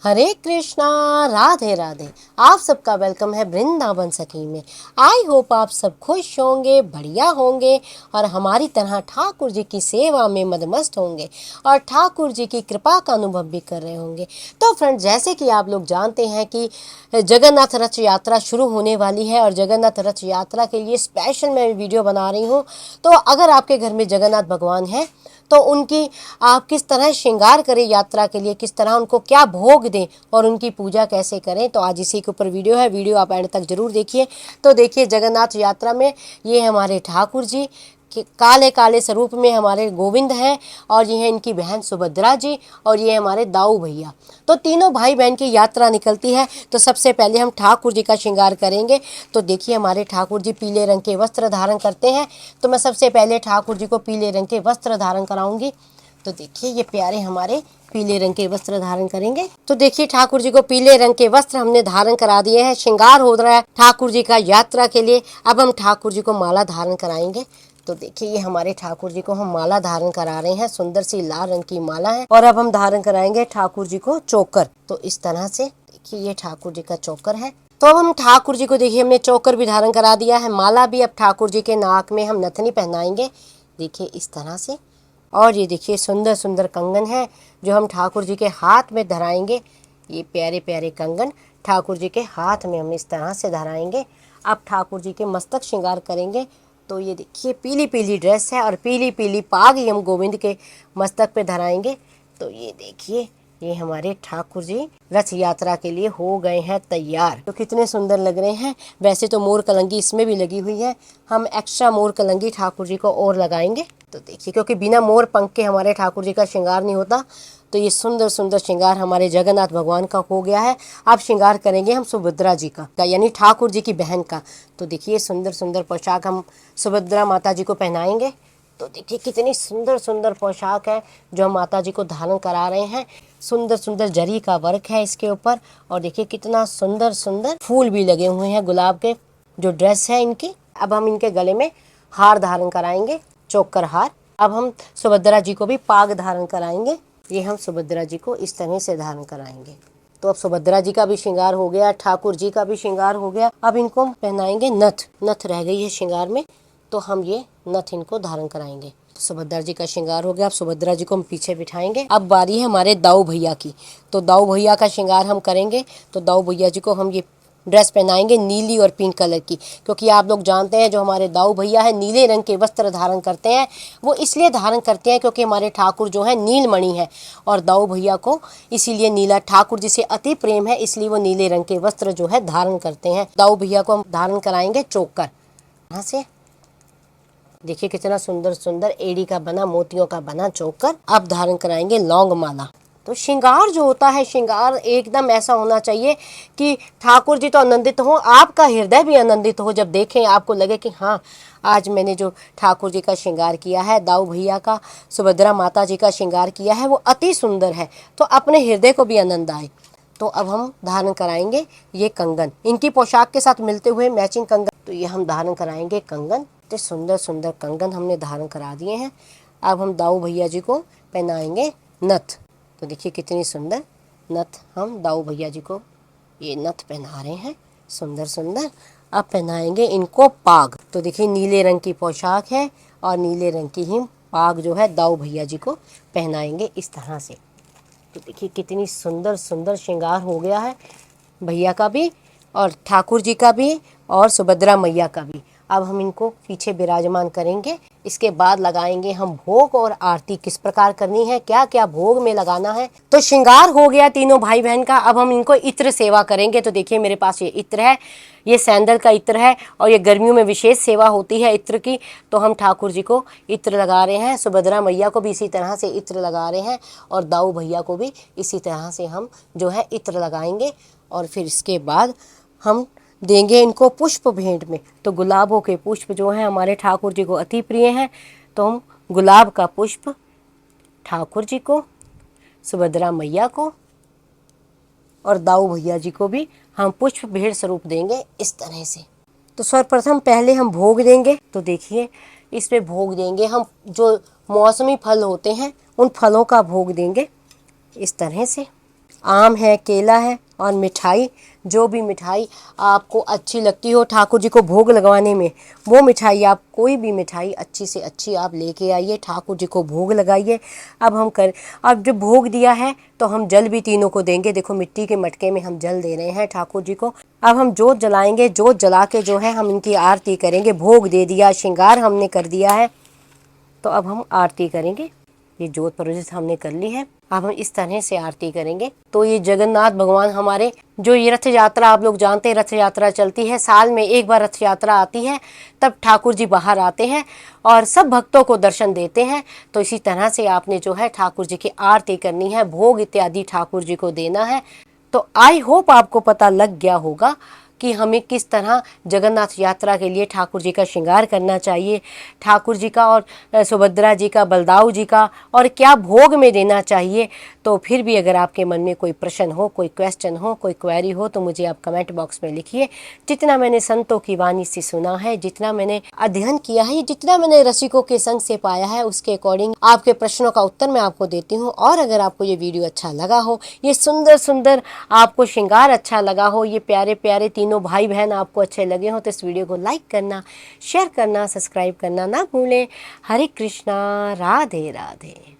हरे कृष्णा, राधे राधे। आप सबका वेलकम है वृंदावन सखी में। आई होप आप सब खुश होंगे, बढ़िया होंगे और हमारी तरह ठाकुर जी की सेवा में मदमस्त होंगे और ठाकुर जी की कृपा का अनुभव भी कर रहे होंगे। तो फ्रेंड, जैसे कि आप लोग जानते हैं कि जगन्नाथ रथ यात्रा शुरू होने वाली है और जगन्नाथ रथ यात्रा के लिए स्पेशल मैं वीडियो बना रही हूँ। तो अगर आपके घर में जगन्नाथ भगवान है तो उनकी आप किस तरह श्रृंगार करें, यात्रा के लिए किस तरह उनको क्या भोग दें और उनकी पूजा कैसे करें, तो आज इसी के ऊपर वीडियो है। वीडियो आप एंड तक जरूर देखिए। तो देखिए, जगन्नाथ यात्रा में ये हमारे ठाकुर जी काले काले स्वरूप में हमारे गोविंद हैं और ये है इनकी बहन सुभद्रा जी और ये हमारे दाऊ भैया। तो तीनों भाई बहन की यात्रा निकलती है। तो सबसे पहले हम ठाकुर जी का श्रृंगार करेंगे। तो देखिए, हमारे ठाकुर जी पीले रंग के वस्त्र धारण करते हैं। तो मैं सबसे पहले ठाकुर जी को पीले रंग के वस्त्र धारण कराऊंगी। तो देखिए, ये प्यारे हमारे पीले रंग के वस्त्र धारण करेंगे। तो देखिए, ठाकुर जी को पीले रंग के वस्त्र हमने धारण करा दिए हैं। श्रृंगार हो रहा है ठाकुर जी का यात्रा के लिए। अब हम ठाकुर जी को माला धारण कराएंगे। तो देखिए, ये हमारे ठाकुर जी को हम माला धारण करा रहे हैं। सुंदर सी लाल रंग की माला है। और अब हम धारण कराएंगे ठाकुर जी को चोकर। तो इस तरह से देखिए, ये ठाकुर जी का चोकर है। तो अब हम ठाकुर जी को देखिए, हमने चोकर भी धारण करा दिया है, माला भी। अब ठाकुर जी के नाक में हम नथनी पहनाएंगे, देखिए इस तरह से। और ये देखिए, सुंदर सुंदर कंगन है जो हम ठाकुर जी के हाथ में धराएंगे। ये प्यारे प्यारे कंगन ठाकुर जी के हाथ में हम इस तरह से धराएंगे। अब ठाकुर जी के मस्तक श्रृंगार करेंगे। तो ये देखिए, पीली पीली ड्रेस है और पीली पीली पाग ही हम गोविंद के मस्तक पे धराएंगे। तो ये देखिए, ये हमारे ठाकुर जी रथ यात्रा के लिए हो गए हैं तैयार। तो कितने सुंदर लग रहे हैं। वैसे तो मोर कलंगी इसमें भी लगी हुई है, हम एक्स्ट्रा मोर कलंगी ठाकुर जी को और लगाएंगे। तो देखिए, क्योंकि बिना मोर पंख के हमारे ठाकुर जी का श्रृंगार नहीं होता। तो ये सुंदर सुंदर श्रृंगार हमारे जगन्नाथ भगवान का हो गया है। अब श्रृंगार करेंगे हम सुभद्रा जी का, यानी ठाकुर जी की बहन का। तो देखिए, सुंदर सुंदर पोशाक हम सुभद्रा माता जी को पहनाएंगे। तो देखिए, कितनी सुंदर सुंदर पोशाक है जो हम माता जी को धारण करा रहे हैं। सुंदर सुंदर जरी का वर्क है इसके ऊपर। और देखिए, कितना सुंदर सुंदर फूल भी लगे हुए हैं गुलाब के, जो ड्रेस है इनकी। अब हम इनके गले में हार धारण कराएंगे, चोकर हार। अब हम सुभद्रा जी को भी पाग धारण कराएंगे। ये हम सुभद्रा जी को इस तरह से धारण कराएंगे। तो अब सुभद्रा जी का भी श्रृंगार हो गया, ठाकुर जी का भी श्रृंगार हो गया। अब इनको पहनाएंगे नथ। नथ रह गई है श्रृंगार में, तो हम ये नथ इनको धारण कराएंगे। सुभद्रा जी का श्रृंगार हो गया। अब सुभद्रा जी को हम पीछे बिठाएंगे। अब बारी है हमारे दाऊ भैया की। तो दाऊ भैया का श्रृंगार हम करेंगे। तो दाऊ भैया जी को हम ये ड्रेस पहनाएंगे नीली और पिंक कलर की, क्योंकि आप लोग जानते हैं जो हमारे दाऊ भैया है नीले रंग के वस्त्र धारण करते हैं। वो इसलिए धारण करते हैं क्योंकि हमारे ठाकुर जो है नीलमणि है और दाऊ भैया को इसीलिए नीला, ठाकुर जी से अति प्रेम है, इसलिए वो नीले रंग के वस्त्र जो है धारण करते हैं। दाऊ भैया को हम धारण कराएंगे चोकर। यहाँ से देखिए, कितना सुंदर सुंदर एड़ी का बना, मोतियों का बना चोकर। अब धारण कराएंगे लौंग माला। तो श्रृंगार जो होता है, श्रृंगार एकदम ऐसा होना चाहिए कि ठाकुर जी तो आनंदित हो, आपका हृदय भी आनंदित हो। जब देखें आपको लगे कि हाँ, आज मैंने जो ठाकुर जी का श्रृंगार किया है, दाऊ भैया का, सुभद्रा माता जी का श्रृंगार किया है, वो अति सुंदर है, तो अपने हृदय को भी आनंद आए। तो अब हम धारण कराएंगे ये कंगन, इनकी पोशाक के साथ मिलते हुए मैचिंग कंगन। तो ये हम धारण कराएंगे कंगन। तो सुंदर सुंदर कंगन हमने धारण करा दिए हैं। अब हम दाऊ भैया जी को पहनाएंगे नथ। तो देखिए, कितनी सुंदर नथ हम दाऊ भैया जी को ये नथ पहना रहे हैं, सुंदर सुंदर। अब पहनाएंगे इनको पाग। तो देखिए, नीले रंग की पोशाक है और नीले रंग की ही पाग जो है दाऊ भैया जी को पहनाएंगे इस तरह से। तो देखिए, कितनी सुंदर सुंदर श्रृंगार हो गया है भैया का भी और ठाकुर जी का भी और सुभद्रा मैया का भी। अब हम इनको पीछे विराजमान करेंगे। इसके बाद लगाएंगे हम भोग और आरती किस प्रकार करनी है, क्या क्या भोग में लगाना है। तो श्रृंगार हो गया तीनों भाई बहन का। अब हम इनको इत्र सेवा करेंगे। तो देखिए, मेरे पास ये इत्र है, ये सैंडल का इत्र है और ये गर्मियों में विशेष सेवा होती है इत्र की। तो हम ठाकुर जी को इत्र लगा रहे हैं, सुभद्रा मैया को भी इसी तरह से इत्र लगा रहे हैं और दाऊ भैया को भी इसी तरह से हम जो है इत्र लगाएंगे। और फिर इसके बाद हम देंगे इनको पुष्प भेंट में। तो गुलाबों के पुष्प जो हैं हमारे ठाकुर जी को अति प्रिय हैं। तो हम गुलाब का पुष्प ठाकुर जी को, सुभद्रा मैया को और दाऊ भैया जी को भी हम पुष्प भेंट स्वरूप देंगे इस तरह से। तो सर्वप्रथम पहले हम भोग देंगे। तो देखिए, इसमें भोग देंगे हम जो मौसमी फल होते हैं, उन फलों का भोग देंगे इस तरह से। आम है, केला है और मिठाई, जो भी मिठाई आपको अच्छी लगती हो ठाकुर जी को भोग लगवाने में, वो मिठाई आप कोई भी मिठाई अच्छी से अच्छी आप लेके आइए, ठाकुर जी को भोग लगाइए। अब जब भोग दिया है तो हम जल भी तीनों को देंगे। देखो मिट्टी के मटके में हम जल दे रहे हैं ठाकुर जी को। अब हम जोत जलाएंगे, जोत जला के जो है हम इनकी आरती करेंगे। भोग दे दिया, श्रृंगार हमने कर दिया है, तो अब हम आरती करेंगे। ये जोत प्रज्वलित हमने कर ली है, अब हम इस तरह से आरती करेंगे। तो ये जगन्नाथ भगवान हमारे, जो ये रथ यात्रा आप लोग जानते हैं, रथ यात्रा चलती है, साल में एक बार रथ यात्रा आती है, तब ठाकुर जी बाहर आते हैं और सब भक्तों को दर्शन देते हैं। तो इसी तरह से आपने जो है ठाकुर जी की आरती करनी है, भोग इत्यादि ठाकुर जी को देना है। तो आई होप आपको पता लग गया होगा कि हमें किस तरह जगन्नाथ यात्रा के लिए ठाकुर जी का श्रृंगार करना चाहिए, ठाकुर जी का और सुभद्रा जी का, बलदाऊ जी का, और क्या भोग में देना चाहिए। तो फिर भी अगर आपके मन में कोई प्रश्न हो, कोई क्वेश्चन हो, कोई क्वेरी हो, तो मुझे आप कमेंट बॉक्स में लिखिए। जितना मैंने संतों की वाणी से सुना है, जितना मैंने अध्ययन किया है, जितना मैंने रसिकों के संग से पाया है, उसके अकॉर्डिंग आपके प्रश्नों का उत्तर मैं आपको देती हूँ। और अगर आपको ये वीडियो अच्छा लगा हो, ये सुंदर सुंदर आपको श्रृंगार अच्छा लगा हो, ये प्यारे प्यारे तीनों भाई बहन आपको अच्छे लगे हो, तो इस वीडियो को लाइक करना, शेयर करना, सब्सक्राइब करना ना भूलें। हरे कृष्णा, राधे राधे।